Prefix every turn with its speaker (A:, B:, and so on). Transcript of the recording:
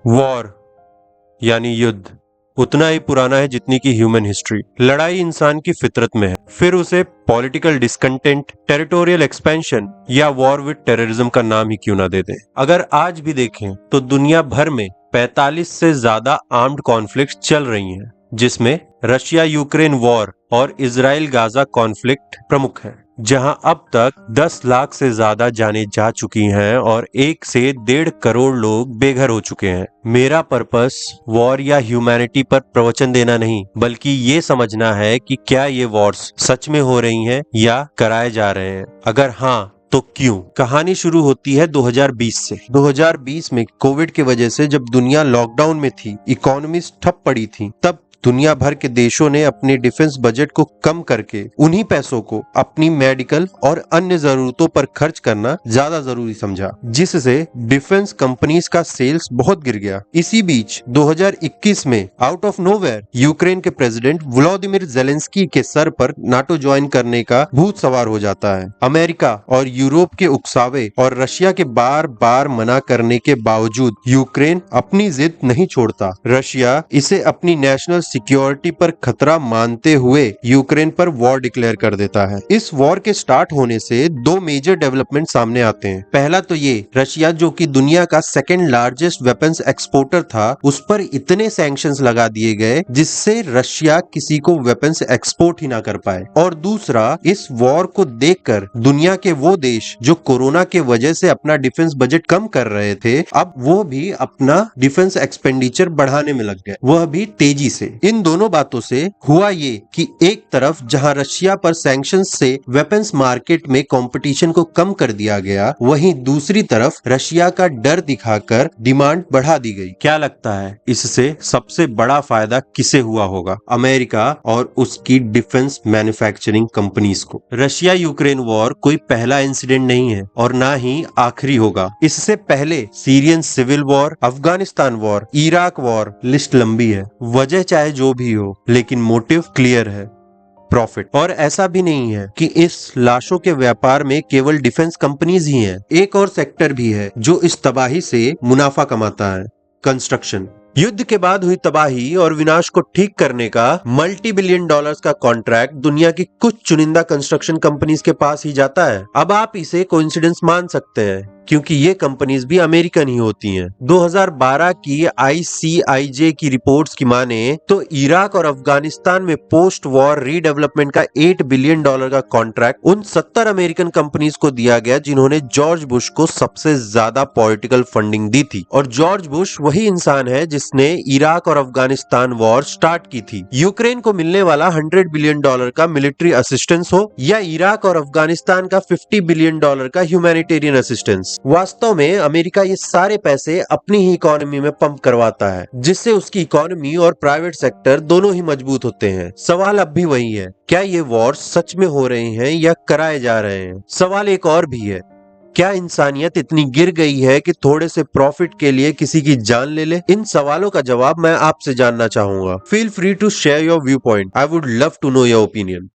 A: War यानी युद्ध उतना ही पुराना है जितनी की ह्यूमन हिस्ट्री। लड़ाई इंसान की फितरत में है, फिर उसे पॉलिटिकल डिस्कंटेंट, टेरिटोरियल एक्सपेंशन या वॉर विद टेररिज्म का नाम ही क्यों ना दे दें। अगर आज भी देखें तो दुनिया भर में 45 से ज्यादा आर्म्ड कॉन्फ्लिक्ट चल रही हैं, जिसमें रशिया यूक्रेन वॉर और इजराइल गाजा कॉन्फ्लिक्ट प्रमुख है, जहां अब तक 10 लाख से ज्यादा जानें जा चुकी हैं और 1 से 1.5 करोड़ लोग बेघर हो चुके हैं। मेरा पर्पस वॉर या ह्यूमैनिटी पर प्रवचन देना नहीं, बल्कि ये समझना है कि क्या ये वॉर्स सच में हो रही हैं या कराए जा रहे हैं। अगर हाँ तो क्यों। कहानी शुरू होती है 2020 से। 2020 में कोविड की वजह से जब दुनिया लॉकडाउन में थी, इकोनॉमीज ठप पड़ी थी, तब दुनिया भर के देशों ने अपने डिफेंस बजट को कम करके उन्हीं पैसों को अपनी मेडिकल और अन्य जरूरतों पर खर्च करना ज्यादा जरूरी समझा, जिससे डिफेंस कंपनीज का सेल्स बहुत गिर गया। इसी बीच 2021 में आउट ऑफ नोवेयर यूक्रेन के प्रेसिडेंट व्लादिमीर जेलेंस्की के सर पर नाटो ज्वाइन करने का भूत सवार हो जाता है। अमेरिका और यूरोप के उकसावे और रशिया के बार बार मना करने के बावजूद यूक्रेन अपनी जिद नहीं छोड़ता। रशिया इसे अपनी नेशनल सिक्योरिटी पर खतरा मानते हुए यूक्रेन पर वॉर डिक्लेयर कर देता है। इस वॉर के स्टार्ट होने से 2 मेजर डेवलपमेंट सामने आते हैं। पहला तो ये, रशिया जो कि दुनिया का सेकेंड लार्जेस्ट वेपन्स एक्सपोर्टर था, उस पर इतने सैंक्शंस लगा दिए गए जिससे रशिया किसी को वेपन्स एक्सपोर्ट ही ना कर पाए। और दूसरा, इस वॉर को देखकर दुनिया के वो देश जो कोरोना के वजह से अपना डिफेंस बजट कम कर रहे थे, अब वो भी अपना डिफेंस एक्सपेंडिचर बढ़ाने में लग गए, वह भी तेजी से। इन दोनों बातों से हुआ ये कि एक तरफ जहां रशिया पर सैंक्शंस से वेपन्स मार्केट में कंपटीशन को कम कर दिया गया, वहीं दूसरी तरफ रशिया का डर दिखाकर डिमांड बढ़ा दी गई। क्या लगता है इससे सबसे बड़ा फायदा किसे हुआ होगा? अमेरिका और उसकी डिफेंस मैन्युफैक्चरिंग कंपनीज को। रशिया यूक्रेन वॉर कोई पहला इंसिडेंट नहीं है और ना ही आखिरी होगा। इससे पहले Syrian civil war, Afghanistan war, Iraq war, list लंबी है। वजह चाहे जो भी हो, लेकिन मोटिव क्लियर है, प्रॉफिट। और ऐसा भी नहीं है कि इस लाशों के व्यापार में केवल डिफेंस कंपनीज ही हैं। एक और सेक्टर भी है जो इस तबाही से मुनाफा कमाता है, कंस्ट्रक्शन। युद्ध के बाद हुई तबाही और विनाश को ठीक करने का मल्टी बिलियन डॉलर्स का कॉन्ट्रैक्ट दुनिया की कुछ चुनिंदा कंस्ट्रक्शन कंपनीज के पास ही जाता है। अब आप इसे कोइंसिडेंस मान सकते हैं, क्योंकि ये कंपनीज भी अमेरिकन ही होती हैं। 2012 की ICIJ की रिपोर्ट्स की माने तो इराक और अफगानिस्तान में पोस्ट वॉर रीडेवलपमेंट का $8 बिलियन का कॉन्ट्रैक्ट उन 70 अमेरिकन कंपनीज को दिया गया जिन्होंने जॉर्ज बुश को सबसे ज्यादा पॉलिटिकल फंडिंग दी थी। और जॉर्ज बुश वही इंसान है जिसने इराक और अफगानिस्तान वॉर स्टार्ट की थी। यूक्रेन को मिलने वाला $100 बिलियन का मिलिट्री असिस्टेंस हो या इराक और अफगानिस्तान का $50 बिलियन का ह्यूमैनिटेरियन असिस्टेंस, वास्तव में अमेरिका ये सारे पैसे अपनी ही इकोनॉमी में पंप करवाता है, जिससे उसकी इकोनॉमी और प्राइवेट सेक्टर दोनों ही मजबूत होते हैं। सवाल अब भी वही है, क्या ये वॉर सच में हो रहे हैं या कराए जा रहे हैं? सवाल एक और भी है, क्या इंसानियत इतनी गिर गई है कि थोड़े से प्रॉफिट के लिए किसी की जान ले ले? इन सवालों का जवाब मैं आपसे जानना चाहूंगा। Feel free to share your view point. I would love to know your opinion.